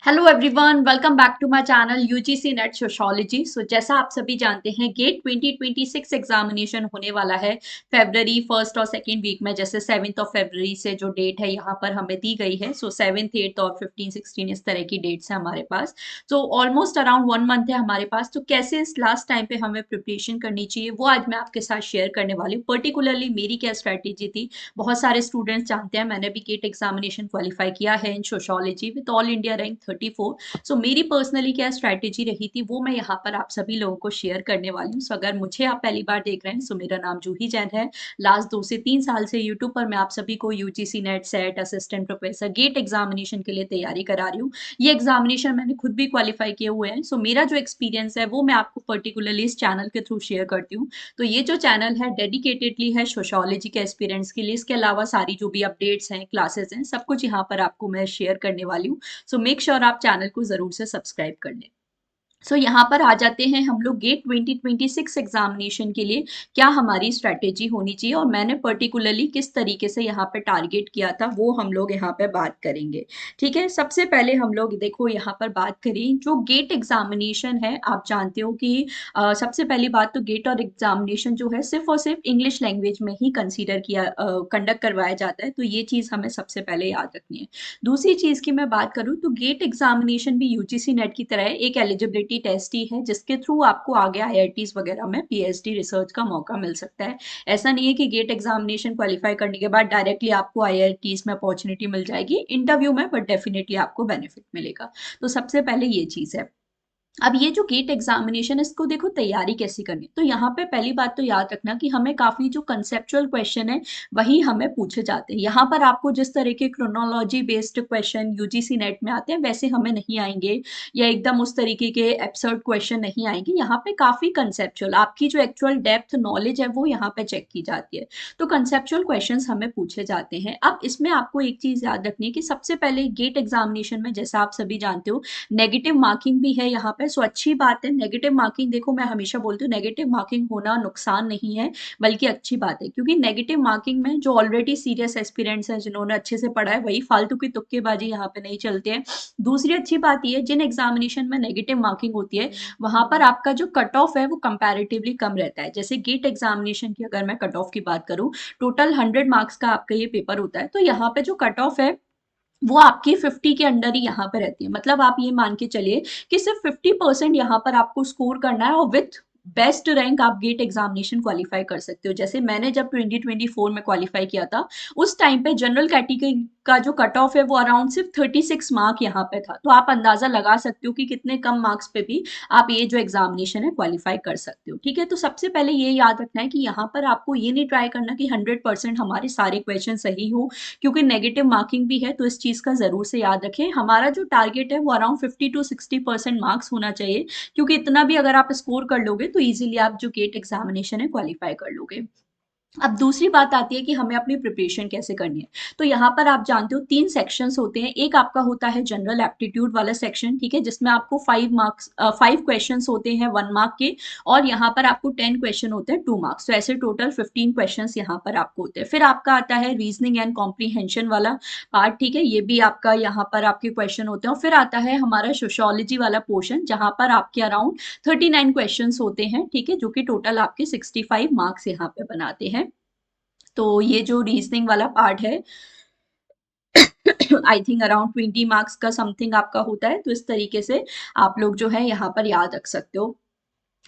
Hello everyone, welcome back to my channel UGC NET sociology. जैसा आप सभी जानते हैं, गेट 2026 एग्जामिनेशन होने वाला है फेब्रवरी फर्स्ट और सेकेंड वीक में। जैसे 7th ऑफ फरवरी से जो डेट है यहाँ पर हमें दी गई है, 7th 8th और 15 16 इस तरह की डेट्स है हमारे पास। ऑलमोस्ट अराउंड 1 मंथ है हमारे पास। तो कैसे इस लास्ट टाइम पे हमें प्रिपरेशन करनी चाहिए वो आज मैं आपके साथ शेयर करने वाली हूँ। पर्टिकुलरली मेरी क्या स्ट्रैटेजी थी, बहुत सारे स्टूडेंट्स जानते हैं मैंने भी गेट एग्जामिनेशन क्वालिफाई किया है इन sociology with all India rank 34। मेरी पर्सनली क्या स्ट्रैटेजी रही थी वो मैं यहाँ पर आप सभी लोगों को शेयर करने वाली हूँ। अगर मुझे आप पहली बार देख रहे हैं, मेरा नाम जूही जैन है। लास्ट 2 से 3 साल से यूट्यूब पर मैं आप सभी को UGC NET SET assistant professor GATE examination के लिए तैयारी करा रही हूँ। ये एग्जामिनेशन मैंने खुद भी क्वालिफाई किए हुए हैं। मेरा जो एक्सपीरियंस है वो मैं आपको पर्टिकुलरली इस चैनल के थ्रू शेयर करती हूँ। तो ये जो चैनल है डेडिकेटेडली है सोशियोलॉजी के एस्पिरेंट्स के लिए। इसके अलावा सारी जो भी अपडेट्स हैं, क्लासेस हैं, सब कुछ यहाँ पर आपको मैं शेयर करने वाली हूँ। मेक श्योर आप चैनल को जरूर से सब्सक्राइब कर लें। यहाँ पर आ जाते हैं हम लोग गेट 2026 एग्जामिनेशन के लिए क्या हमारी स्ट्रैटेजी होनी चाहिए और मैंने पर्टिकुलरली किस तरीके से यहाँ पे टारगेट किया था वो हम लोग यहाँ पे बात करेंगे। ठीक है, सबसे पहले हम लोग देखो यहाँ पर बात करें जो गेट एग्जामिनेशन है। आप जानते हो कि सबसे पहली बात तो गेट और एग्जामिनेशन जो है सिर्फ और सिर्फ इंग्लिश लैंग्वेज में ही कंसीडर किया कंडक्ट करवाया जाता है। तो ये चीज़ हमें सबसे पहले याद रखनी है। दूसरी चीज़ की मैं बात करूँ तो गेट एग्जामिनेशन भी यूजीसी नेट की तरह एक एलिजिबिलिटी टेस्ट ही है जिसके थ्रू आपको आगे आईआईटीज वगैरह में पीएचडी रिसर्च का मौका मिल सकता है। ऐसा नहीं है कि गेट एग्जामिनेशन क्वालिफाई करने के बाद डायरेक्टली आपको आईआईटीज में अपॉर्चुनिटी मिल जाएगी इंटरव्यू में, बट डेफिनेटली आपको बेनिफिट मिलेगा। तो सबसे पहले ये चीज़ है। अब ये जो गेट एग्जामिनेशन इसको देखो तैयारी कैसी करनी। तो यहाँ पे पहली बात तो याद रखना कि हमें काफी जो कंसेप्चुअल क्वेश्चन है वही हमें पूछे जाते हैं। यहाँ पर आपको जिस तरह के chronology based question UGC net में आते हैं वैसे हमें नहीं आएंगे, या एकदम उस तरीके के एब्सर्ड क्वेश्चन नहीं आएंगे। यहाँ पे काफी कंसेप्चुअल आपकी जो एक्चुअल डेप्थ नॉलेज है वो यहाँ पे चेक की जाती है। तो कंसेप्चुअल क्वेश्चन हमें पूछे जाते हैं। अब इसमें आपको एक चीज याद रखनी है कि सबसे पहले गेट एग्जामिनेशन में जैसा आप सभी जानते हो नेगेटिव मार्किंग भी है यहाँ पे। अच्छी बात है नेगेटिव मार्किंग। देखो मैं हमेशा बोलती हूँ नेगेटिव मार्किंग होना नुकसान नहीं है बल्कि अच्छी बात है, क्योंकि नेगेटिव मार्किंग में जो ऑलरेडी सीरियस एस्पिरेंट्स हैं जिन्होंने अच्छे से पढ़ा है वही फालतू की तुक्केबाजी यहाँ पे नहीं चलती है। दूसरी अच्छी बात यह है जिन एग्जामिनेशन में नेगेटिव मार्किंग होती है वहां पर आपका जो कट ऑफ है वो कंपैरेटिवली कम रहता है। जैसे गेट एग्जामिनेशन की अगर मैं कट ऑफ की बात करूं, टोटल 100 मार्क्स का आपका ये पेपर होता है। तो यहाँ पे जो कट ऑफ है वो आपकी 50 के अंडर ही यहाँ पे रहती है। मतलब आप ये मान के चलिए कि सिर्फ 50% यहाँ पर आपको स्कोर करना है और विथ बेस्ट रैंक आप गेट एग्जामिनेशन क्वालिफाई कर सकते हो। जैसे मैंने जब 2024 में क्वालिफाई किया था उस टाइम पे जनरल कैटेगरी का जो कट ऑफ है वो अराउंड सिर्फ 36 मार्क यहाँ पे था। तो आप अंदाजा लगा सकते हो कि कितने कम मार्क्स पे भी आप ये जो एग्जामिनेशन है क्वालिफाई कर सकते हो। ठीक है, तो सबसे पहले ये याद रखना है कि यहाँ पर आपको ये नहीं ट्राई करना कि 100% हमारे सारे क्वेश्चन सही हो, क्योंकि नेगेटिव मार्किंग भी है। तो इस चीज का जरूर से याद रखें। हमारा जो टारगेट है वो अराउंड 50 to 60% मार्क्स होना चाहिए, क्योंकि इतना भी अगर आप स्कोर कर लोगे तो इजीली आप जो गेट एग्जामिनेशन है क्वालिफाई कर लोगे। अब दूसरी बात आती है कि हमें अपनी प्रिपरेशन कैसे करनी है। तो यहाँ पर आप जानते हो 3 सेक्शंस होते हैं। एक आपका होता है जनरल एप्टीट्यूड वाला सेक्शन, ठीक है, जिसमें आपको 5 क्वेश्चंस होते हैं 1 मार्क के, और यहाँ पर आपको 10 क्वेश्चन होते हैं 2 मार्क्स। तो ऐसे टोटल 15 क्वेश्चंस यहाँ पर आपको होते हैं। फिर आपका आता है रीजनिंग एंड कॉम्प्रीहेंशन वाला पार्ट, ठीक है, ये भी आपका यहाँ पर आपके क्वेश्चन होते हैं। और फिर आता है हमारा सोशियोलॉजी वाला पोर्शन जहाँ पर आपके अराउंड 39 क्वेश्चंस होते हैं, ठीक है, जो कि टोटल आपके 65 मार्क्स यहाँ पे बनाते हैं। तो ये जो रीजनिंग वाला पार्ट है आई थिंक अराउंड 20 मार्क्स का समथिंग आपका होता है। तो इस तरीके से आप लोग जो है यहाँ पर याद रख सकते हो।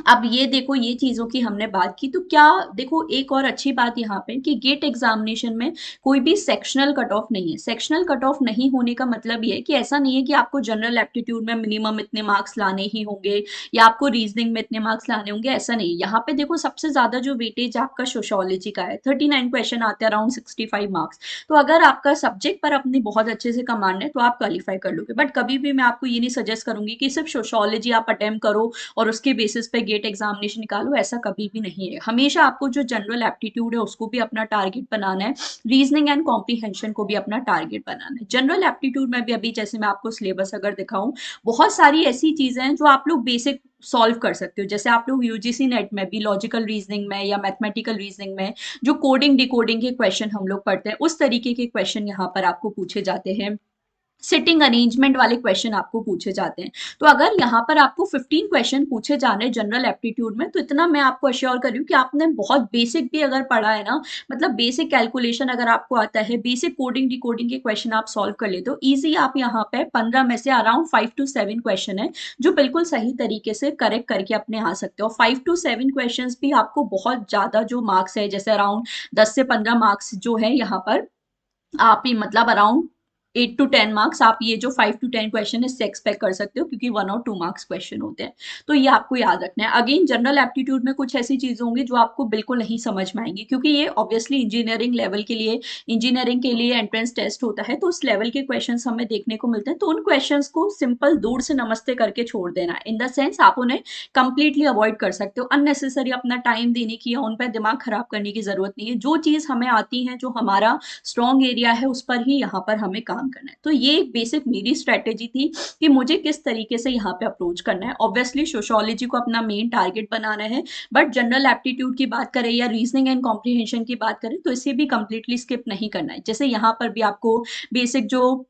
अब ये देखो ये चीजों की हमने बात की। तो क्या देखो एक और अच्छी बात यहाँ पे कि गेट एग्जामिनेशन में कोई भी सेक्शनल कट ऑफ नहीं है। सेक्शनल कट ऑफ नहीं होने का मतलब ये है कि ऐसा नहीं है कि आपको जनरल एप्टीट्यूड में मिनिमम इतने मार्क्स लाने ही होंगे या आपको रीजनिंग में इतने मार्क्स लाने होंगे, ऐसा नहीं। यहाँ पे देखो सबसे ज्यादा जो वेटेज आपका सोशियोलॉजी का है, 39 क्वेश्चन आते हैं अराउंड 65 मार्क्स। तो अगर आपका सब्जेक्ट पर अपनी बहुत अच्छे से कमांड है तो आप क्वालिफाई कर लोगे। बट कभी भी मैं आपको ये नहीं सजेस्ट करूंगी कि सिर्फ सोशियोलॉजी आप अटेम्प्ट करो और उसके बेसिस पे गेट एग्जामिनेशन निकालो, ऐसा कभी भी नहीं है। हमेशा आपको जो जनरल एप्टीट्यूड है उसको भी अपना टारगेट बनाना है, रीजनिंग एंड कॉम्प्रीहेंशन को भी अपना टारगेट बनाना है। जनरल एप्टीट्यूड में भी अभी जैसे मैं आपको सिलेबस अगर दिखाऊं, बहुत सारी ऐसी चीजें हैं जो आप लोग बेसिक सॉल्व कर सकते हो। जैसे आप लोग यूजीसी नेट में भी लॉजिकल रीजनिंग में या मैथमेटिकल रीजनिंग में जो कोडिंग डिकोडिंग के क्वेश्चन हम लोग पढ़ते हैं उस तरीके के क्वेश्चन यहाँ पर आपको पूछे जाते हैं। सिटिंग अरेंजमेंट वाले क्वेश्चन आपको पूछे जाते हैं। तो अगर यहाँ पर आपको 15 क्वेश्चन पूछे जाने जनरल एप्टीट्यूड में, तो इतना मैं आपको अश्योर कर रही हूँ कि आपने बहुत बेसिक भी अगर पढ़ा है ना, मतलब बेसिक कैलकुलेशन अगर आपको आता है, बेसिक कोडिंग डिकोडिंग के क्वेश्चन आप सॉल्व कर लेते हो ईजी, आप यहाँ पे 15 में से अराउंड 5 to 7 क्वेश्चन है जो बिल्कुल सही तरीके से करेक्ट करके अपने आ सकते हो। 5 to 7 क्वेश्चन भी आपको बहुत ज्यादा जो मार्क्स है, जैसे अराउंड 10 से 15 मार्क्स जो है यहाँ पर, आप ही मतलब अराउंड 8 to 10 मार्क्स आप ये जो 5 to 10 क्वेश्चन इससे एक्सपेक्ट कर सकते हो, क्योंकि 1 और 2 मार्क्स क्वेश्चन होते हैं। तो ये आपको याद रखना है। अगेन जनरल एप्टीट्यूड में कुछ ऐसी चीजें होंगी जो आपको बिल्कुल नहीं समझ में आएंगी, क्योंकि ये ऑब्वियसली इंजीनियरिंग लेवल के लिए, इंजीनियरिंग के लिए एंट्रेंस टेस्ट होता है, तो उस लेवल के क्वेश्चन हमें देखने को मिलते हैं। तो उन क्वेश्चन को सिंपल दूर से नमस्ते करके छोड़ देना, इन द सेंस आप उन्हें कंप्लीटली अवॉइड कर सकते हो। अननेसेसरी अपना टाइम देने की या उन पर दिमाग खराब करने की जरूरत नहीं है। जो चीज हमें आती है, जो हमारा स्ट्रॉन्ग एरिया है, उस पर ही यहाँ पर हमें काम करना है। तो ये एक बेसिक मेरी स्ट्रेटेजी थी कि मुझे किस तरीके से यहाँ पे अप्रोच करना है। ऑब्वियसली सोशियोलॉजी को अपना मेन टारगेट बनाना है, बट जनरल एप्टीट्यूड की बात करें या रीजनिंग एंड कॉम्प्रिहेंशन की बात करें तो इसे भी कंप्लीटली स्किप नहीं करना है। जैसे यहाँ पर भी आपको बेसिक जो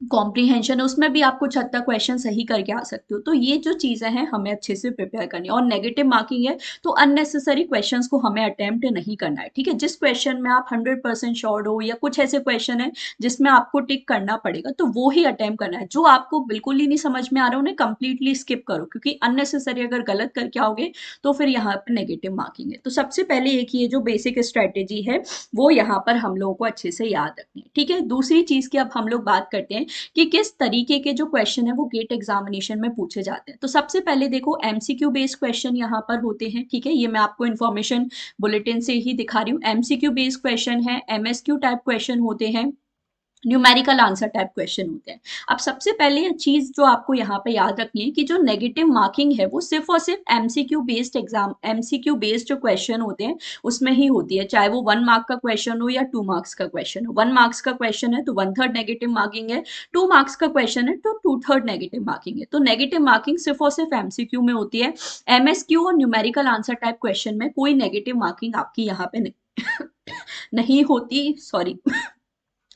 कॉम्प्रीहेंशन है उसमें भी आप कुछ हद तक क्वेश्चन सही करके आ सकते हो। तो ये जो चीजें हैं हमें अच्छे से प्रिपेयर करनी है। और नेगेटिव मार्किंग है तो अननेसेसरी क्वेश्चंस को हमें अटेम्प्ट नहीं करना है, ठीक है। जिस क्वेश्चन में आप 100% श्योर हो, या कुछ ऐसे क्वेश्चन है जिसमें आपको टिक करना पड़ेगा, तो वो ही अटेम्प्ट करना है। जो आपको बिल्कुल ही नहीं समझ में आ रहा उन्हें कंप्लीटली स्किप करो, क्योंकि अननेसेसरी अगर गलत करके आओगे तो फिर यहाँ पर नेगेटिव मार्किंग है। तो सबसे पहले एक ये जो बेसिक स्ट्रेटेजी है वो यहाँ पर हम लोगों को अच्छे से याद रखनी है, ठीक है। दूसरी चीज की अब हम लोग बात करते हैं कि किस तरीके के जो क्वेश्चन है वो गेट एग्जामिनेशन में पूछे जाते हैं। तो सबसे पहले देखो एमसीक्यू बेस्ड क्वेश्चन यहाँ पर होते हैं, ठीक है। ये मैं आपको इन्फॉर्मेशन बुलेटिन से ही दिखा रही हूँ। एमसीक्यू बेस्ड क्वेश्चन है, एमएसक्यू टाइप क्वेश्चन होते हैं, न्यूमेरिकल आंसर टाइप क्वेश्चन होते हैं। अब सबसे पहले चीज जो आपको यहाँ पे याद रखनी है कि जो नेगेटिव मार्किंग है वो सिर्फ और सिर्फ MCQ based exam, MCQ based जो क्वेश्चन होते हैं उसमें ही होती है, चाहे वो 1 मार्क का क्वेश्चन हो या 2 मार्क्स का क्वेश्चन हो। 1 मार्क्स का क्वेश्चन है तो 1/3 नेगेटिव मार्किंग है, 2 मार्क्स का क्वेश्चन है तो 2/3 नेगेटिव मार्किंग है। तो नेगेटिव मार्किंग सिर्फ और सिर्फ एमसीक्यू में होती है। एमएसक्यू और न्यूमेरिकल आंसर टाइप क्वेश्चन में कोई नेगेटिव मार्किंग आपकी यहाँ पे नहीं होती, सॉरी।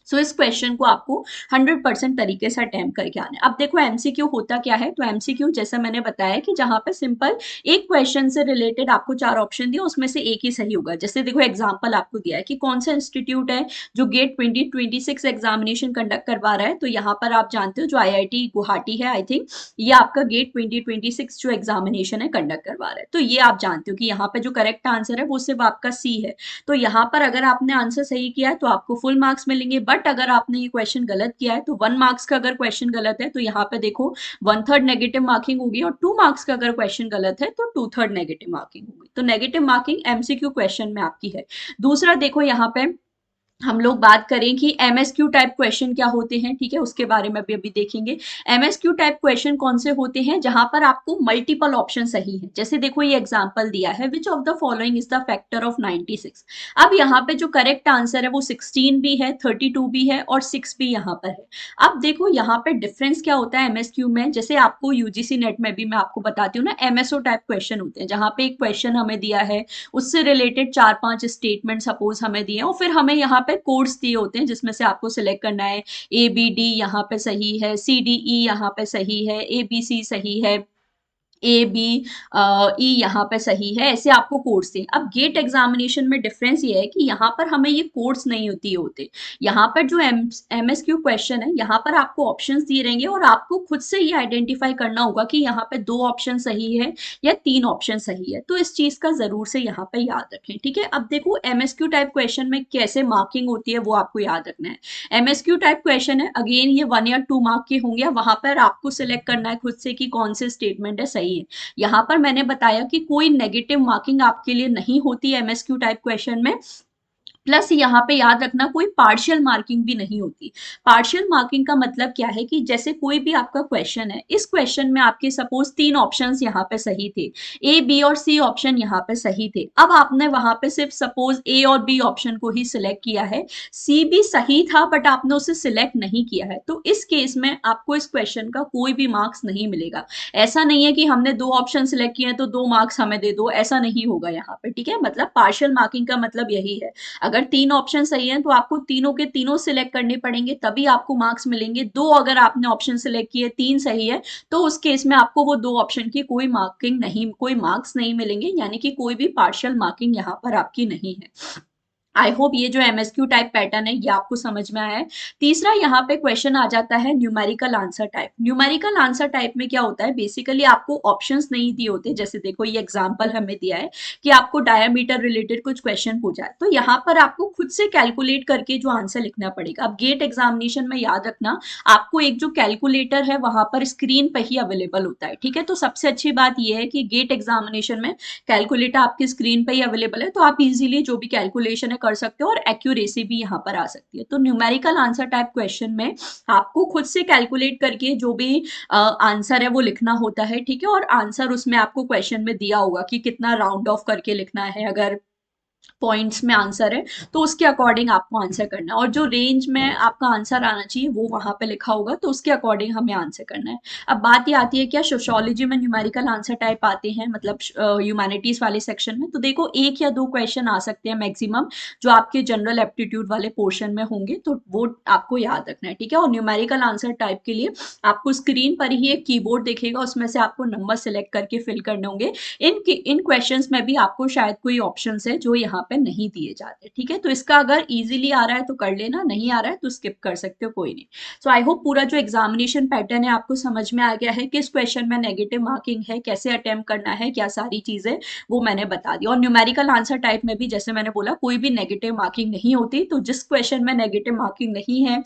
सो इस क्वेश्चन को आपको 100% तरीके से अटेम्प्ट करके आना है। अब देखो एमसीक्यू होता क्या है। तो एमसीक्यू जैसा मैंने बताया कि जहां पे सिंपल एक क्वेश्चन से रिलेटेड आपको 4 ऑप्शन दिए, उसमें से एक ही सही होगा। जैसे देखो एग्जांपल आपको दिया है कि कौन सा इंस्टीट्यूट है जो गेट 2026 एग्जामिनेशन कंडक्ट करवा रहा है। तो यहाँ पर आप जानते हो जो आईआईटी गुवाहाटी है, आई थिंक ये आपका गेट 2026 जो एग्जामिनेशन है कंडक्ट करवा रहा है। तो ये आप जानते हो कि यहाँ पे जो करेक्ट आंसर है वो सिर्फ आपका सी है। तो यहाँ पर अगर आपने आंसर सही किया है तो आपको फुल मार्क्स मिलेंगे, बट अगर आपने ये क्वेश्चन गलत किया है तो 1 मार्क्स का अगर क्वेश्चन गलत है तो यहाँ पे देखो 1/3 नेगेटिव मार्किंग होगी, और 2 मार्क्स का अगर क्वेश्चन गलत है तो 2/3 नेगेटिव मार्किंग होगी। तो नेगेटिव मार्किंग एमसीक्यू क्वेश्चन में आपकी है। दूसरा देखो यहाँ पे हम लोग बात करें कि एमएसक्यू टाइप क्वेश्चन क्या होते हैं, ठीक है, उसके बारे में भी अभी देखेंगे। एमएसक्यू टाइप क्वेश्चन कौन से होते हैं जहां पर आपको मल्टीपल ऑप्शन सही है। जैसे देखो ये एग्जांपल दिया है, which of the following is the factor of 96। अब यहाँ पे जो करेक्ट आंसर है वो 16 भी है, 32 भी है और 6 भी यहाँ पर है। अब देखो यहाँ पे डिफरेंस क्या होता है एमएसक्यू में। जैसे आपको यूजीसी नेट में भी मैं आपको बताती हूँ ना, एमएसओ टाइप क्वेश्चन होते हैं जहां पे एक क्वेश्चन हमें दिया है, उससे रिलेटेड 4-5 स्टेटमेंट सपोज हमें दिए और फिर हमें यहाँ पे कोड्स दिए होते हैं जिसमें से आपको सिलेक्ट करना है ए बी डी यहाँ पे सही है, सी डी ई यहाँ पे सही है, ए बी सी सही है, ए बी ई यहाँ पे सही है। ऐसे आपको कोड्स थे। अब गेट एग्जामिनेशन में डिफरेंस ये है कि यहाँ पर हमें ये कोड्स नहीं होते। यहाँ पर जो एमएसक्यू क्वेश्चन है यहाँ पर आपको ऑप्शंस दिए रहेंगे और आपको खुद से ये आइडेंटिफाई करना होगा कि यहाँ पे 2 ऑप्शन सही है या 3 ऑप्शन सही है। तो इस चीज का जरूर से यहाँ पे याद रखें, ठीक है। अब देखो एमएसक्यू टाइप क्वेश्चन में कैसे मार्किंग होती है वो आपको याद रखना है। एमएसक्यू टाइप क्वेश्चन है, अगेन ये 1 या 2 मार्क के होंगे। वहां पर आपको सिलेक्ट करना है खुद से कि कौन से स्टेटमेंट है सही है। यहाँ पर मैंने बताया कि कोई नेगेटिव मार्किंग आपके लिए नहीं होती है एमएसक्यू टाइप क्वेश्चन में। प्लस यहाँ पे याद रखना कोई पार्शियल मार्किंग भी नहीं होती। पार्शियल मार्किंग का मतलब क्या है कि जैसे कोई भी आपका क्वेश्चन है, इस क्वेश्चन में आपके सपोज 3 ऑप्शंस यहाँ पे सही थे, ए बी और सी ऑप्शन यहाँ पे सही थे। अब आपने वहां पे सिर्फ सपोज ए और बी ऑप्शन को ही सिलेक्ट किया है, सी भी सही था बट आपने उसे सिलेक्ट नहीं किया है, तो इस केस में आपको इस क्वेश्चन का कोई भी मार्क्स नहीं मिलेगा। ऐसा नहीं है कि हमने 2 ऑप्शन सिलेक्ट किए हैं तो 2 मार्क्स हमें दे दो, ऐसा नहीं होगा यहाँ पे, ठीक है। मतलब पार्शियल मार्किंग का मतलब यही है। अगर 3 ऑप्शन सही हैं तो आपको तीनों के तीनों सिलेक्ट करने पड़ेंगे, तभी आपको मार्क्स मिलेंगे। 2 अगर आपने ऑप्शन सिलेक्ट किए, 3 सही है, तो उस केस में आपको वो 2 ऑप्शन की कोई मार्क्स नहीं मिलेंगे, यानी कि कोई भी पार्शियल मार्किंग यहाँ पर आपकी नहीं है। आई होप ये जो एमएसक्यू टाइप पैटर्न है ये आपको समझ में आया है। तीसरा यहाँ पे क्वेश्चन आ जाता है numerical answer type. Numerical answer type में क्या होता है, बेसिकली आपको ऑप्शंस नहीं दिए होते। जैसे देखो ये एग्जांपल हमें दिया है कि आपको डायमीटर रिलेटेड कुछ क्वेश्चन पूछा है, तो यहाँ पर आपको खुद से कैलकुलेट करके जो आंसर लिखना पड़ेगा। अब गेट एग्जामिनेशन में याद रखना, आपको एक जो कैलकुलेटर है वहां पर स्क्रीन पर ही अवेलेबल होता है, ठीक है। तो सबसे अच्छी बात यह है कि गेट एग्जामिनेशन में कैलकुलेटर आपकी स्क्रीन पर ही अवेलेबल है, तो आप इजीली जो भी कैलकुलेशन है कर सकते हो और एक्यूरेसी भी यहाँ पर आ सकती है। तो न्यूमेरिकल आंसर टाइप क्वेश्चन में आपको खुद से कैलकुलेट करके जो भी आंसर है वो लिखना होता है, ठीक है। और आंसर उसमें आपको क्वेश्चन में दिया होगा कि कितना राउंड ऑफ करके लिखना है, अगर पॉइंट्स में आंसर है तो उसके अकॉर्डिंग आपको आंसर करना है, और जो रेंज में आपका आंसर आना चाहिए वो वहां पे लिखा होगा, तो उसके अकॉर्डिंग हमें आंसर करना है। अब बात ये आती है क्या सोशियोलॉजी में न्यूमेरिकल आंसर टाइप आते हैं, मतलब ह्यूमैनिटीज वाले सेक्शन में। तो देखो 1 या 2 क्वेश्चन आ सकते हैं मैक्सिमम, जो आपके जनरल एप्टीट्यूड वाले पोर्शन में होंगे, तो वो आपको याद रखना है, ठीक है। और न्यूमेरिकल आंसर टाइप के लिए आपको स्क्रीन पर ही एक कीबोर्ड दिखेगा, उसमें से आपको नंबर सिलेक्ट करके फिल करने होंगे। इन क्वेश्चंस में भी आपको शायद कोई ऑप्शंस है जो यहाँ पे नहीं दिए जाते, ठीक है। तो इसका अगर इजीली आ रहा है तो कर लेना, नहीं आ रहा है तो स्किप कर सकते हो, कोई नहीं। सो आई होप पूरा जो एग्जामिनेशन पैटर्न है आपको समझ में आ गया है, किस क्वेश्चन में नेगेटिव मार्किंग है, कैसे अटेम्प्ट करना है, क्या सारी चीजें वो मैंने बता दी। और न्यूमेरिकल आंसर टाइप में भी जैसे मैंने बोला कोई भी नेगेटिव मार्किंग नहीं होती, तो जिस क्वेश्चन में नेगेटिव मार्किंग नहीं है,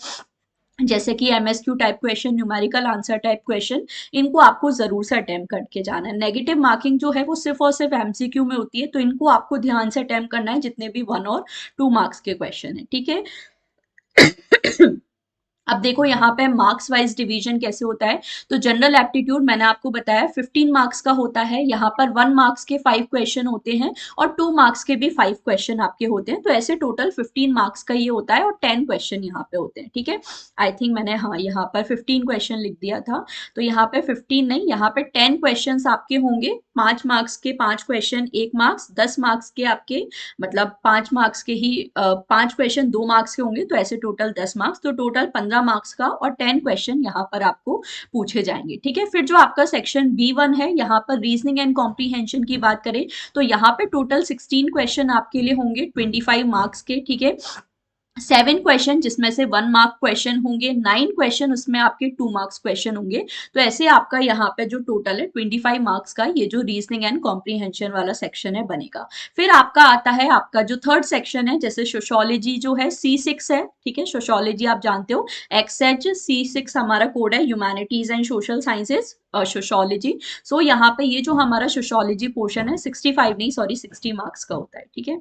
जैसे कि MSQ type question, numerical answer type question, इनको आपको जरूर से अटेम्प्ट करके जाना है। नेगेटिव मार्किंग जो है वो सिर्फ और सिर्फ एमसीक्यू में होती है, तो इनको आपको ध्यान से अटेम्प्ट करना है, जितने भी 1 और 2 मार्क्स के क्वेश्चन है, ठीक है। अब देखो यहाँ पे मार्क्स वाइज डिवीजन कैसे होता है। तो जनरल एप्टीट्यूड मैंने आपको बताया 15 मार्क्स का होता है, यहाँ पर 1 मार्क्स के 5 क्वेश्चन होते हैं और 2 मार्क्स के भी 5 क्वेश्चन आपके होते हैं, तो ऐसे टोटल 15 मार्क्स का ये होता है और 10 क्वेश्चन यहाँ पे होते हैं, ठीक है। आई थिंक मैंने हाँ यहाँ पर 15 क्वेश्चन लिख दिया था, तो यहाँ पे 15 नहीं, यहाँ पे 10 क्वेश्चन आपके होंगे। 5 मार्क्स के 5 क्वेश्चन 1 मार्क्स, 10 मार्क्स के आपके मतलब 5 मार्क्स के ही 5 क्वेश्चन 2 मार्क्स के होंगे, तो ऐसे टोटल 10 मार्क्स, तो टोटल 15 मार्क्स का और 10 क्वेश्चन यहाँ पर आपको पूछे जाएंगे, ठीक है। फिर जो आपका सेक्शन B1 है, यहाँ पर रीजनिंग एंड कॉम्प्रीहेंशन की बात करें तो यहाँ पे टोटल 16 क्वेश्चन आपके लिए होंगे 25 मार्क्स के, ठीक है। 7 क्वेश्चन जिसमें से 1 मार्क क्वेश्चन होंगे, 9 क्वेश्चन उसमें आपके 2 मार्क्स क्वेश्चन होंगे, तो ऐसे आपका यहाँ पे जो टोटल है 25 मार्क्स का ये जो रीजनिंग एंड कॉम्प्रीहेंशन वाला सेक्शन है बनेगा। फिर आपका आता है आपका जो थर्ड सेक्शन है, जैसे सोशियोलॉजी जो है C6 है, ठीक है। सोशियोलॉजी आप जानते हो XH C6 हमारा कोड है, humanities and social sciences sociology. So यहाँ पे ये जो हमारा सोशियोलॉजी पोर्शन है 65 नहीं सॉरी 60 मार्क्स का होता है, ठीक है।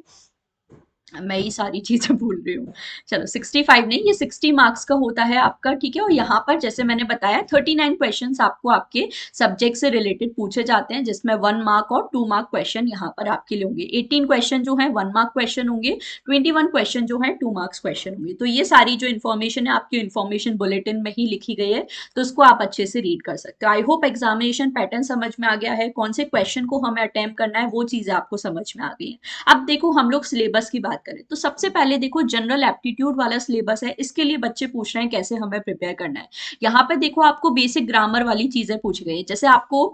मैं ही सारी चीजें भूल रही हूँ, चलो 65 नहीं, ये 60 मार्क्स का होता है आपका, ठीक है। और यहाँ पर जैसे मैंने बताया 39 क्वेश्चंस आपको आपके सब्जेक्ट से रिलेटेड पूछे जाते हैं, जिसमें 1 मार्क और 2 मार्क क्वेश्चन यहाँ पर आपके लिए होंगे। 18 क्वेश्चन जो है 1 मार्क क्वेश्चन होंगे, 21 क्वेश्चन जो है 2 मार्क्स क्वेश्चन होंगे। तो ये सारी जो इन्फॉर्मेशन है आपकी इन्फॉर्मेशन बुलेटिन में ही लिखी गई है, तो उसको आप अच्छे से रीड कर सकते हो। आई होप एग्जामिनेशन पैटर्न समझ में आ गया है, कौन से क्वेश्चन को हमें अटेम्प्ट करना है वो चीजें आपको समझ में आ गई है। अब देखो हम लोग सिलेबस की बात करें तो सबसे पहले देखो जनरल एप्टीट्यूड वाला सिलेबस है, इसके लिए बच्चे पूछ रहे हैं कैसे हमें प्रिपेयर करना है। यहाँ पे देखो आपको बेसिक ग्रामर वाली चीजें पूछ गई है, जैसे आपको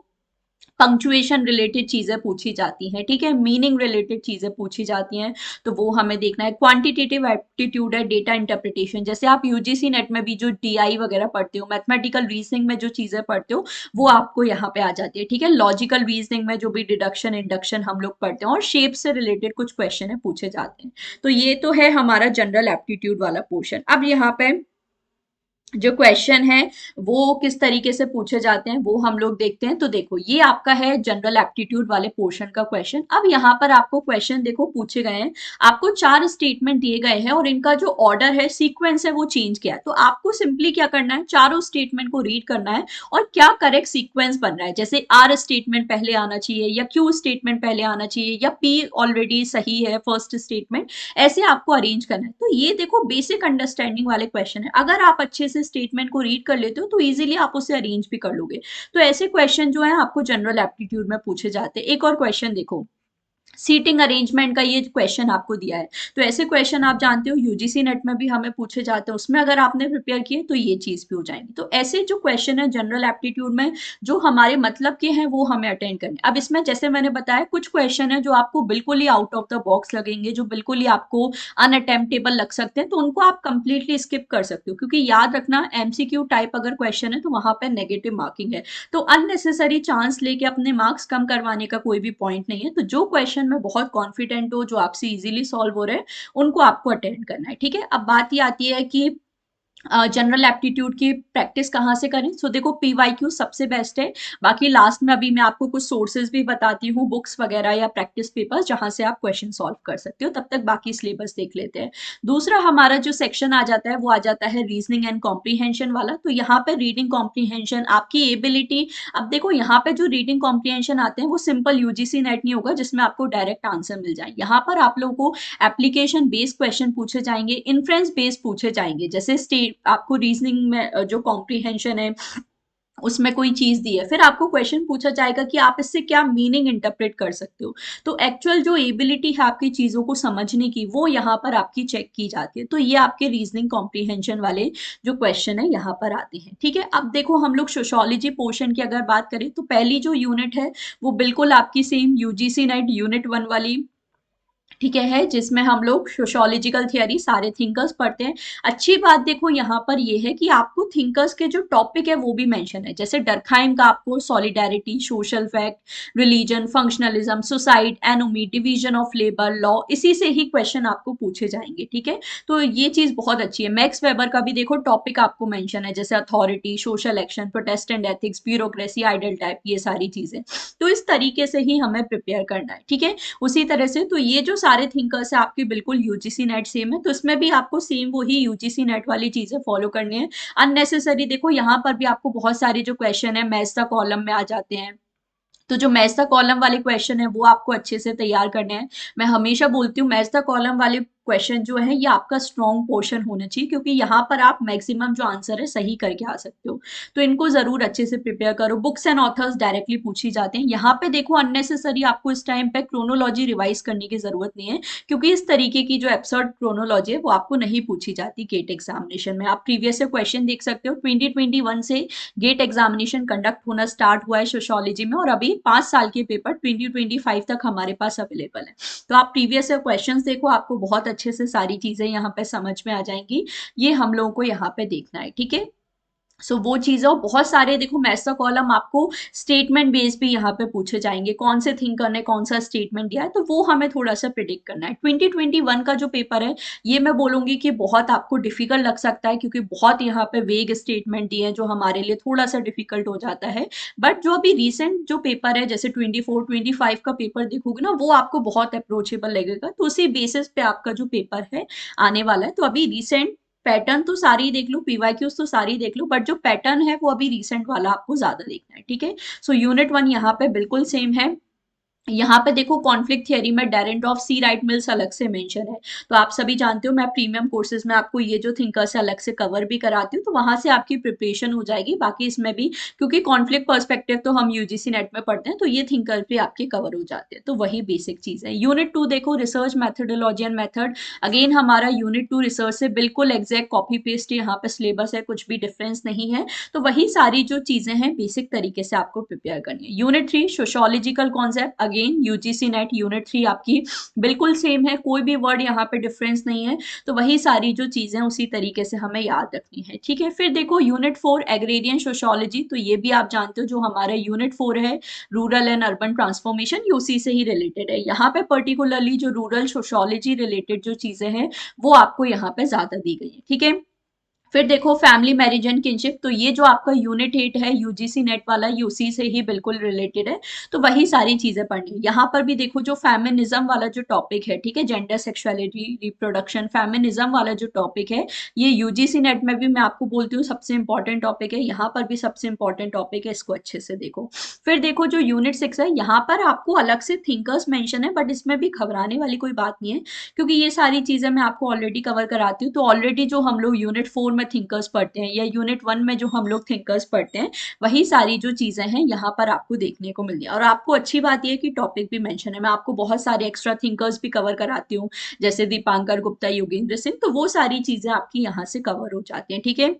पंक्चुएशन रिलेटेड चीजें पूछी जाती हैं, ठीक है। मीनिंग रिलेटेड चीजें पूछी जाती हैं, तो वो हमें देखना है। क्वांटिटेटिव एप्टीट्यूड है, डेटा इंटरप्रिटेशन, जैसे आप यूजीसी नेट में भी जो डीआई वगैरह पढ़ते हो, मैथमेटिकल रीजनिंग में जो चीजें पढ़ते हो वो आपको यहाँ पे आ जाती है, ठीक है। लॉजिकल रीजनिंग में जो भी डिडक्शन इंडक्शन हम लोग पढ़ते हैं और शेप से रिलेटेड कुछ क्वेश्चन है पूछे जाते हैं। तो ये तो है हमारा जनरल एप्टीट्यूड वाला पोर्शन। अब यहाँ पे जो क्वेश्चन है वो किस तरीके से पूछे जाते हैं वो हम लोग देखते हैं। तो देखो ये आपका है जनरल एप्टीट्यूड वाले पोर्शन का क्वेश्चन। अब यहाँ पर आपको क्वेश्चन देखो पूछे गए हैं, आपको 4 स्टेटमेंट दिए गए हैं और इनका जो ऑर्डर है सीक्वेंस है वो चेंज किया है। तो आपको सिंपली क्या करना है, चारों स्टेटमेंट को रीड करना है और क्या करेक्ट सीक्वेंस बन रहा है, जैसे आर स्टेटमेंट पहले आना चाहिए या क्यू स्टेटमेंट पहले आना चाहिए या पी ऑलरेडी सही है फर्स्ट स्टेटमेंट, ऐसे आपको अरेंज करना है। तो ये देखो बेसिक अंडरस्टैंडिंग वाले क्वेश्चन है, अगर आप अच्छे से स्टेटमेंट को रीड कर लेते हो तो इजीली आप उसे अरेंज भी कर लोगे। तो ऐसे क्वेश्चन जो है आपको जनरल एप्टीट्यूड में पूछे जाते हैं। एक और क्वेश्चन देखो, सीटिंग अरेंजमेंट का ये क्वेश्चन आपको दिया है। तो ऐसे क्वेश्चन आप जानते हो यूजीसी नेट में भी हमें पूछे जाते हैं, उसमें अगर आपने प्रिपेयर किए तो ये चीज़ भी हो जाएगी। तो ऐसे जो क्वेश्चन है जनरल एप्टीट्यूड में जो हमारे मतलब के हैं वो हमें अटेंड करने। अब इसमें जैसे मैंने बताया कुछ क्वेश्चन है जो आपको बिल्कुल ही आउट ऑफ द बॉक्स लगेंगे, जो बिल्कुल ही आपको अनअटेम्प्टेबल लग सकते हैं, तो उनको आप कंप्लीटली स्किप कर सकते हो, क्योंकि याद रखना एमसीक्यू टाइप अगर क्वेश्चन है तो वहां पर नेगेटिव मार्किंग है। तो अननेसेसरी चांस लेके अपने मार्क्स कम करवाने का कोई भी पॉइंट नहीं है। तो जो क्वेश्चन में बहुत कॉन्फिडेंट हो, जो आपसे इजीली सॉल्व हो रहे हैं, उनको आपको अटेंड करना है। ठीक है, अब बात ये आती है कि जनरल एप्टीट्यूड की प्रैक्टिस कहाँ से करें। सो देखो पीवाईक्यू सबसे बेस्ट है। बाकी लास्ट में अभी मैं आपको कुछ सोर्सेज भी बताती हूँ, बुक्स वगैरह या प्रैक्टिस पेपर्स, जहां से आप क्वेश्चन सॉल्व कर सकते हो। तब तक बाकी सिलेबस देख लेते हैं। दूसरा हमारा जो सेक्शन आ जाता है वो आ जाता है रीजनिंग एंड कॉम्प्रीहेंशन वाला। तो यहाँ पे रीडिंग कॉम्प्रीहेंशन आपकी एबिलिटी। अब देखो यहाँ पे जो रीडिंग कॉम्प्रीहेंशन आते हैं वो सिंपल यूजीसी नेट नहीं होगा जिसमें आपको डायरेक्ट आंसर मिल जाए। यहाँ पर आप लोगों को एप्लीकेशन बेस्ड क्वेश्चन पूछे जाएंगे, इन्फ्रेंस बेस्ड पूछे जाएंगे। जैसे स्टेट आपको रीजनिंग में जो कॉम्प्रीहेंशन है उसमें कोई चीज दी है, फिर आपको क्वेश्चन पूछा जाएगा कि आप इससे क्या मीनिंग इंटरप्रेट कर सकते हो। तो एक्चुअल जो एबिलिटी है आपकी चीजों को समझने की, वो यहाँ पर आपकी चेक की जाती है। तो ये आपके रीजनिंग कॉम्प्रीहेंशन वाले जो क्वेश्चन है यहाँ पर आते हैं। ठीक है, अब देखो हम लोग सोशोलॉजी पोर्शन की अगर बात करें तो पहली जो यूनिट है वो बिल्कुल आपकी सेम यूजीसी नेट यूनिट 1 वाली, ठीक है, जिसमें हम लोग सोशोलॉजिकल थियरी सारे थिंकर्स पढ़ते हैं। अच्छी बात देखो यहाँ पर ये है कि आपको थिंकर्स के जो टॉपिक है वो भी मेंशन है। जैसे डरखाइम का आपको solidarity, social fact, religion, functionalism, suicide, anomie, division of labour, law, इसी से ही क्वेश्चन आपको पूछे जाएंगे। ठीक है, तो ये चीज बहुत अच्छी है। मैक्स वेबर का भी देखो टॉपिक आपको मेंशन है, जैसे authority, social action, protestant ethics, bureaucracy, ideal type, ये सारी चीजें। तो इस तरीके से ही हमें प्रिपेयर करना है। ठीक है, उसी तरह से तो ये जो सारे थिंकर्स है आपके बिल्कुल यूजीसी नेट सेम है, तो इसमें भी आपको सेम वही यूजीसी नेट वाली चीजें फॉलो करनी है। अननेसेसरी देखो यहाँ पर भी आपको बहुत सारे जो क्वेश्चन है मैथ्स का कॉलम में आ जाते हैं। तो जो मैथ्स का कॉलम वाले क्वेश्चन है वो आपको अच्छे से तैयार करने हैं। मैं हमेशा बोलती हूँ मैथ्स का कॉलम वाले क्वेश्चन जो है ये आपका स्ट्रॉन्ग पोर्शन होना चाहिए, क्योंकि यहाँ पर आप मैक्सिमम जो आंसर है सही करके आ सकते हो। तो इनको जरूर अच्छे से प्रिपेयर करो। बुक्स एंड ऑथर्स डायरेक्टली पूछी जाते हैं। यहाँ पे देखो अननेसेसरी आपको इस टाइम पे क्रोनोलॉजी रिवाइज करने की जरूरत नहीं है, क्योंकि इस तरीके की जो एब्सर्ड क्रोनोलॉजी है वो आपको नहीं पूछी जाती गेट एग्जामिनेशन में। आप प्रीवियस से क्वेश्चन देख सकते हो। 2021 से गेट एग्जामिनेशन कंडक्ट होना स्टार्ट हुआ है सोशोलॉजी में, और अभी 5 साल के पेपर 2025 तक हमारे पास अवेलेबल है। तो आप प्रीवियस क्वेश्चंस देखो, आपको बहुत अच्छे से सारी चीजें यहाँ पे समझ में आ जाएंगी। ये हम लोगों को यहाँ पे देखना है। ठीक है, वो चीज़ और बहुत सारे देखो मैथ्स का कॉलम आपको स्टेटमेंट बेस भी यहाँ पे पूछे जाएंगे, कौन से थिंकर ने कौन सा स्टेटमेंट दिया है, तो वो हमें थोड़ा सा प्रिडिक्ट करना है। 2021 का जो पेपर है ये मैं बोलूंगी कि बहुत आपको डिफिकल्ट लग सकता है, क्योंकि बहुत यहाँ पे वेग स्टेटमेंट दिए हैं जो हमारे लिए थोड़ा सा डिफिकल्ट हो जाता है। बट जो अभी रिसेंट जो पेपर है, जैसे 24-25 का पेपर देखोगे ना, वो आपको बहुत अप्रोचेबल लगेगा। तो उसी बेसिस पे आपका जो पेपर है आने वाला है। तो अभी रिसेंट पैटर्न तो सारी ही देख लो, पीवाईक्यूज तो सारी देख लो, बट जो पैटर्न है वो अभी रिसेंट वाला आपको ज्यादा देखना है। ठीक है, सो यूनिट 1 यहाँ पे बिल्कुल सेम है। यहाँ पे देखो कॉन्फ्लिक्ट थियरी में डायरेंट ऑफ सी राइट मिल्स अलग से मेंशन है। तो आप सभी जानते हो मैं प्रीमियम कोर्सेज में आपको ये जो थिंकर्स है अलग से कवर भी कराती हूँ, तो वहां से आपकी प्रिपरेशन हो जाएगी। बाकी इसमें भी क्योंकि कॉन्फ्लिक्ट पर्सपेक्टिव तो हम यूजीसी नेट में पढ़ते हैं, तो ये थिंकर भी आपके कवर हो जाते हैं। तो वही बेसिक चीज है। यूनिट 2 देखो research methodology and method. Again हमारा यूनिट 2 रिसर्च से बिल्कुल एग्जैक्ट कॉपी पेस्ट यहाँ पे सिलेबस है, कुछ भी डिफरेंस नहीं है। तो वही सारी जो चीजें हैं बेसिक तरीके से आपको प्रिपेयर करनी है। Unit 3 sociological concept, again UGC net unit 3 आपकी बिल्कुल सेम है, कोई भी वर्ड यहाँ पे डिफरेंस नहीं है। तो वही सारी जो चीजें उसी तरीके से हमें याद रखनी है। ठीक है, फिर देखो यूनिट 4 एग्रेरियन सोशोलॉजी। तो ये भी आप जानते हो जो हमारा यूनिट 4 है रूरल एंड अर्बन ट्रांसफॉर्मेशन, ये उसी से ही रिलेटेड है। यहाँ पे पर्टिकुलरली जो रूरल सोशोलॉजी रिलेटेड जो चीजें हैं वो आपको यहाँ पे ज्यादा दी गई है। ठीक है, फिर देखो फैमिली मैरिज एंड किनशिप। तो ये जो आपका यूनिट 8 है यूजीसी नेट वाला, ये उसी से ही बिल्कुल रिलेटेड है। तो वही सारी चीजें पढ़नी है। यहाँ पर भी देखो जो फेमिनिज्म वाला जो टॉपिक है, ठीक है, जेंडर सेक्सुअलिटी रिप्रोडक्शन फेमिनिज्म वाला जो टॉपिक है, ये यूजीसी नेट में भी मैं आपको बोलती हूँ सबसे इंपॉर्टेंट टॉपिक है। यहाँ पर भी सबसे इंपॉर्टेंट टॉपिक है, इसको अच्छे से देखो। फिर देखो जो यूनिट 6 है, यहाँ पर आपको अलग से थिंकर्स मेंशन है, बट इसमें भी घबराने वाली कोई बात नहीं है, क्योंकि ये सारी चीजें मैं आपको ऑलरेडी कवर कराती हूँ। तो ऑलरेडी जो हम लोग यूनिट 4 में में थिंकर्स पढ़ते हैं या यूनिट 1 में जो हम लोग थिंकर्स पढ़ते हैं, वही सारी जो चीज़ें हैं यहाँ पर आपको देखने को मिलती है। और आपको अच्छी बात ये है कि टॉपिक भी मेंशन है, मैं आपको बहुत सारे एक्स्ट्रा थिंकर्स भी कवर कराती हूँ, जैसे दीपांकर गुप्ता, योगेंद्र सिंह, तो वो सारी चीज़ें आपकी यहाँ से कवर हो जाती हैं, ठीक है।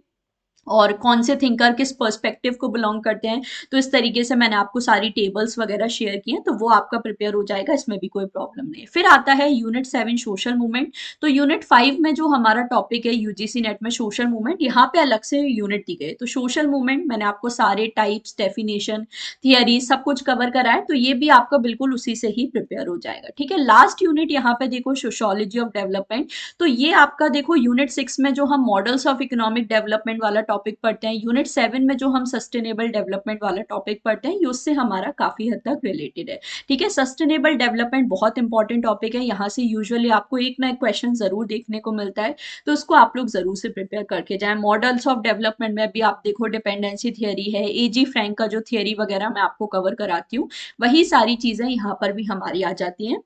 और कौन से थिंकर किस पर्सपेक्टिव को बिलोंग करते हैं, तो इस तरीके से मैंने आपको सारी टेबल्स वगैरह शेयर की हैं, तो वो आपका प्रिपेयर हो जाएगा, इसमें भी कोई प्रॉब्लम नहीं है। फिर आता है यूनिट 7 सोशल मूवमेंट। तो यूनिट 5 में जो हमारा टॉपिक है यूजीसी नेट में सोशल मूवमेंट, यहाँ पे अलग से यूनिट दी गई है। तो सोशल मूवमेंट मैंने आपको सारे टाइप्स, डेफिनेशन, थियरी सब कुछ कवर करा है, तो ये भी आपका बिल्कुल उसी से ही प्रिपेयर हो जाएगा, ठीक है। लास्ट यूनिट यहाँ पे देखो सोशोलॉजी ऑफ डेवलपमेंट। तो ये आपका देखो यूनिट 6 में जो हम मॉडल्स ऑफ इकोनॉमिक डेवलपमेंट वाला टॉपिक पढ़ते हैं, यूनिट 7 में जो हम सस्टेनेबल डेवलपमेंट वाला टॉपिक पढ़ते हैं, ये उससे हमारा काफी हद तक रिलेटेड है, ठीक है। सस्टेनेबल डेवलपमेंट बहुत इंपॉर्टेंट टॉपिक है, यहाँ से यूजुअली आपको एक ना एक क्वेश्चन जरूर देखने को मिलता है, तो उसको आप लोग जरूर से प्रिपेयर करके जाएं। मॉडल्स ऑफ डेवलपमेंट में भी आप देखो डिपेंडेंसी थियरी है, एजी फ्रैंक का जो थियरी वगैरह मैं आपको कवर कराती हूँ, वही सारी चीजें यहाँ पर भी हमारी आ जाती हैं।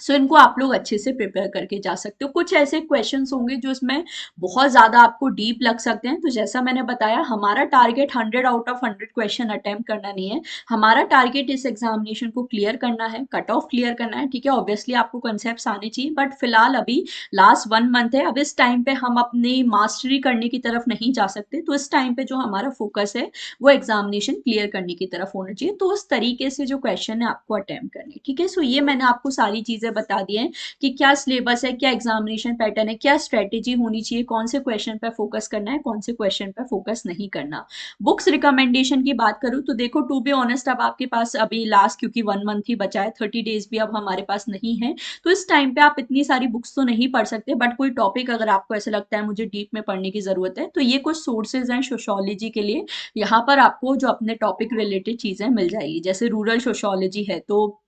सो इनको आप लोग अच्छे से प्रिपेयर करके जा सकते हो। कुछ ऐसे क्वेश्चंस होंगे जो इसमें बहुत ज़्यादा आपको डीप लग सकते हैं, तो जैसा मैंने बताया हमारा target 100 out of 100 question attempt करना नहीं है, हमारा टारगेट इस एग्जामिनेशन को क्लियर करना है, कट ऑफ क्लियर करना है, ठीक है। ऑब्वियसली आपको कंसेप्ट आने चाहिए, बट फिलहाल अभी लास्ट 1 मंथ है, अब इस टाइम पे हम अपनी मास्टरी करने की तरफ नहीं जा सकते, तो इस टाइम पे जो हमारा फोकस है वो एग्जामिनेशन क्लियर करने की तरफ होना चाहिए। तो उस तरीके से जो क्वेश्चन है आपको अटेम्प्ट करने, ठीक है। सो ये मैंने आपको सारी चीजें बता दी हैं कि क्या सिलेबस है, क्या एग्जामिनेशन पैटर्न है, क्या स्ट्रेटेजी होनी चाहिए, कौन से क्वेश्चन पे फोकस करना है, कौन से क्वेश्चन पे फोकस नहीं करना। बुक्स रिकमेंडेशन की बात करूं तो देखो, टू बी ऑनेस्ट, अब आपके पास अभी लास्ट क्योंकि 1 मंथ ही बचा है, 30 डेज भी अब हमारे पास नहीं है, तो इस टाइम पे आप इतनी सारी बुक्स तो नहीं पढ़ सकते, बट कोई टॉपिक अगर आपको ऐसा लगता है मुझे डीप में पढ़ने की जरूरत है, तो ये कुछ सोर्सेज हैं सोशोलॉजी के लिए, यहाँ पर आपको जो अपने टॉपिक रिलेटेड चीजें मिल जाएगी। जैसे रूरल सोशोलॉजी है, तो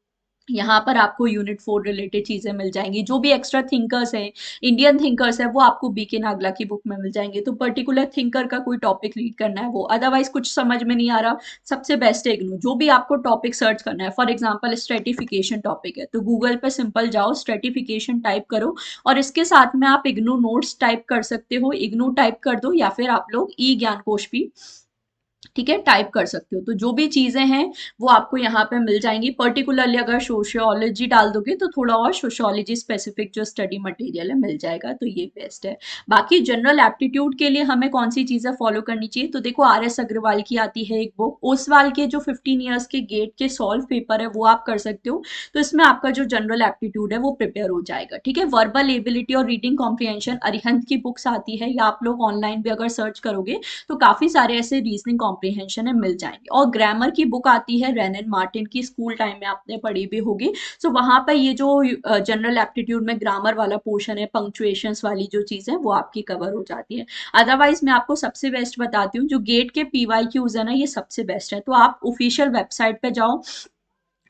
यहाँ पर आपको यूनिट 4 रिलेटेड चीजें मिल जाएंगी। जो भी एक्स्ट्रा थिंकर्स हैं, इंडियन थिंकर्स है, वो आपको बीके नागला की बुक में मिल जाएंगे। तो पर्टिकुलर थिंकर का कोई टॉपिक रीड करना है वो, अदरवाइज कुछ समझ में नहीं आ रहा, सबसे बेस्ट है इग्नू। जो भी आपको टॉपिक सर्च करना है, फॉर एग्जाम्पल स्ट्रेटिफिकेशन टॉपिक है, तो गूगल पे सिंपल जाओ, स्ट्रेटिफिकेशन टाइप करो, और इसके साथ में आप इग्नू नोट्स टाइप कर सकते हो, इग्नू टाइप कर दो, या फिर आप लोग ई ज्ञान कोश भी, ठीक है, टाइप कर सकते हो। तो जो भी चीजें हैं वो आपको यहाँ पे मिल जाएंगी। पर्टिकुलरली अगर सोशियोलॉजी डाल दोगे तो थोड़ा और सोशियोलॉजी स्पेसिफिक जो स्टडी मटेरियल है मिल जाएगा, तो ये बेस्ट है। बाकी जनरल एप्टीट्यूड के लिए हमें कौन सी चीजें फॉलो करनी चाहिए, तो देखो आर एस अग्रवाल की आती है एक बुक, ओसवाल के जो 15 ईयर्स के गेट के सॉल्व पेपर है वो आप कर सकते हो, तो इसमें आपका जो जनरल एप्टीट्यूड है वो प्रिपेयर हो जाएगा, ठीक है। वर्बल एबिलिटी और रीडिंग कॉम्प्रिहेंशन अरिहंत की बुक्स आती है, या आप लोग ऑनलाइन भी अगर सर्च करोगे तो काफी सारे ऐसे रीजनिंग कॉम्प्रिहेंशन है मिल जाएंगे। और ग्रामर की बुक आती है रेनन मार्टिन की, स्कूल टाइम में आपने पढ़ी भी होगी। सो वहां पर ये जो जनरल एप्टीट्यूड में ग्रामर वाला पोर्शन है, पंक्चुएशंस वाली जो चीज है वो आपकी कवर हो जाती है। अदरवाइज मैं आपको सबसे बेस्ट बताती हूँ, जो गेट के पीवाई क्यूज है ना, ये सबसे बेस्ट है। तो आप ऑफिशियल वेबसाइट पे जाओ,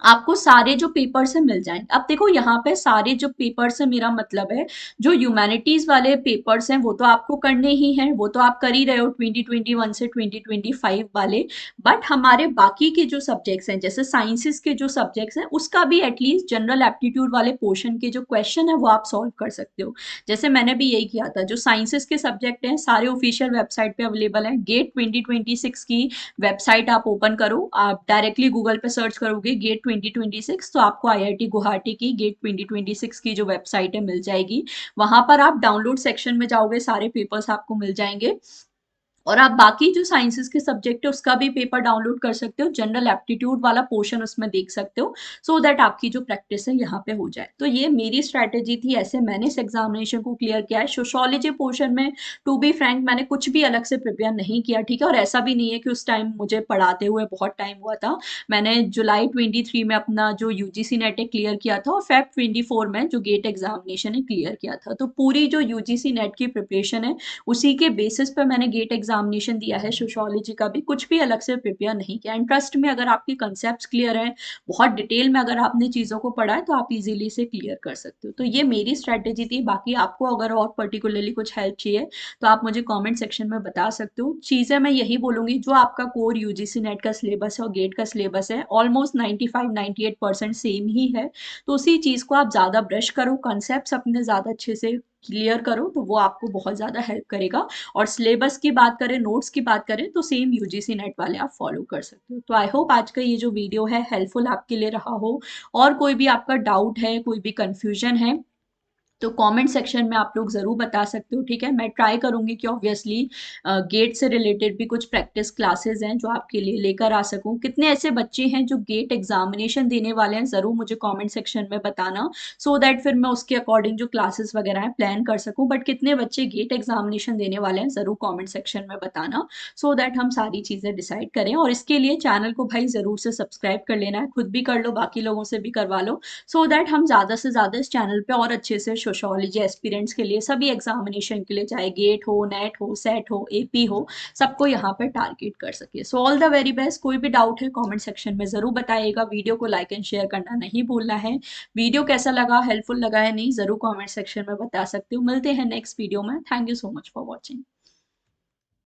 आपको सारे जो पेपर्स है मिल जाएंगे। अब देखो यहाँ पे सारे जो पेपर्स है, मेरा मतलब है जो ह्यूमैनिटीज वाले पेपर्स हैं वो तो आपको करने ही हैं, वो तो आप कर ही रहे हो 2021 से 2025 वाले। बट हमारे बाकी के जो सब्जेक्ट्स हैं, जैसे साइंसेस के जो सब्जेक्ट्स हैं, उसका भी एटलीस्ट जनरल एप्टीट्यूड वाले पोर्शन के जो क्वेश्चन है वो आप सॉल्व कर सकते हो। जैसे मैंने भी यही किया था, जो साइंसेस के सब्जेक्ट हैं सारे ऑफिशियल वेबसाइट पे अवेलेबल हैं। गेट 2026 की वेबसाइट आप ओपन करो, आप डायरेक्टली गूगल पे सर्च करोगे गेट 2026, तो आपको आईआईटी गुवाहाटी की गेट 2026 की जो वेबसाइट है मिल जाएगी। वहां पर आप डाउनलोड सेक्शन में जाओगे, सारे पेपर्स आपको मिल जाएंगे, और आप बाकी जो साइंसेस के सब्जेक्ट है उसका भी पेपर डाउनलोड कर सकते हो, जनरल एप्टीट्यूड वाला पोर्शन उसमें देख सकते हो, सो दैट आपकी जो प्रैक्टिस है यहाँ पे हो जाए। तो ये मेरी स्ट्रैटेजी थी, ऐसे मैंने इस एग्जामिनेशन को क्लियर किया है। सोशोलॉजी पोर्शन में टू बी फ्रैंक मैंने कुछ भी अलग से प्रिपेयर नहीं किया, ठीक है। और ऐसा भी नहीं है कि उस टाइम मुझे पढ़ाते हुए बहुत टाइम हुआ था, मैंने जुलाई 23 में अपना जो यूजीसी नेट है क्लियर किया था, और फेब 24 में जो गेट एग्जामिनेशन है क्लियर किया था। तो पूरी जो यूजीसी नेट की प्रिपरेशन है उसी के बेसिस पर मैंने गेट एग्जामिनेशन दिया है। सोशियोलॉजी का भी कुछ भी अलग से प्रिपेयर नहीं किया। इंटरेस्ट में अगर आपके कंसेप्ट क्लियर है, बहुत डिटेल में अगर आपने चीज़ों को पढ़ा है, तो आप इजीली से क्लियर कर सकते हो। तो ये मेरी स्ट्रैटेजी थी। बाकी आपको अगर और पर्टिकुलरली कुछ हेल्प चाहिए तो आप मुझे कॉमेंट सेक्शन में बता सकते हो। चीज़ें मैं यही बोलूँगी, जो आपका कोर यूजीसी नेट का सिलेबस है और गेट का सिलेबस है ऑलमोस्ट 95-98% सेम ही है, तो उसी चीज़ को आप ज़्यादा ब्रश करो, कंसेप्ट अपने ज़्यादा अच्छे से क्लियर करो तो वो आपको बहुत ज़्यादा हेल्प करेगा। और सिलेबस की बात करें, नोट्स की बात करें तो सेम यूजीसी नेट वाले आप फॉलो कर सकते हो। तो आई होप आज का ये जो वीडियो है हेल्पफुल आपके लिए रहा हो। और कोई भी आपका डाउट है, कोई भी कंफ्यूजन है, तो कमेंट सेक्शन में आप लोग ज़रूर बता सकते हो, ठीक है। मैं ट्राई करूंगी कि ऑब्वियसली गेट से रिलेटेड भी कुछ प्रैक्टिस क्लासेस हैं जो आपके लिए लेकर आ सकूं। कितने ऐसे बच्चे हैं जो गेट एग्जामिनेशन देने वाले हैं, ज़रूर मुझे कमेंट सेक्शन में बताना, सो दैट फिर मैं उसके अकॉर्डिंग जो क्लासेस वगैरह हैं प्लान कर सकूं। बट कितने बच्चे गेट एग्जामिनेशन देने वाले हैं ज़रूर कॉमेंट सेक्शन में बताना, सो दैट हम सारी चीज़ें डिसाइड करें। और इसके लिए चैनल को भाई ज़रूर से सब्सक्राइब कर लेना है, खुद भी कर लो, बाकी लोगों से भी करवा लो, सो दैट हम ज़्यादा से ज़्यादा इस चैनल पे और अच्छे से सोशोलॉजी एस्पिरेंट्स के लिए, सभी एग्जामिनेशन के लिए, चाहे गेट हो, नेट हो, सेट हो, एपी हो, सबको यहाँ पर टारगेट कर सके। So all the very best. कोई भी डाउट है कमेंट सेक्शन में ज़रूर बताइएगा। वीडियो को लाइक एंड शेयर करना नहीं भूलना है। वीडियो कैसा लगा, हेल्पफुल लगा है नहीं, ज़रूर कॉमेंट सेक्शन में बता सकते हो। मिलते हैं नेक्स्ट वीडियो में। Thank you so much for watching.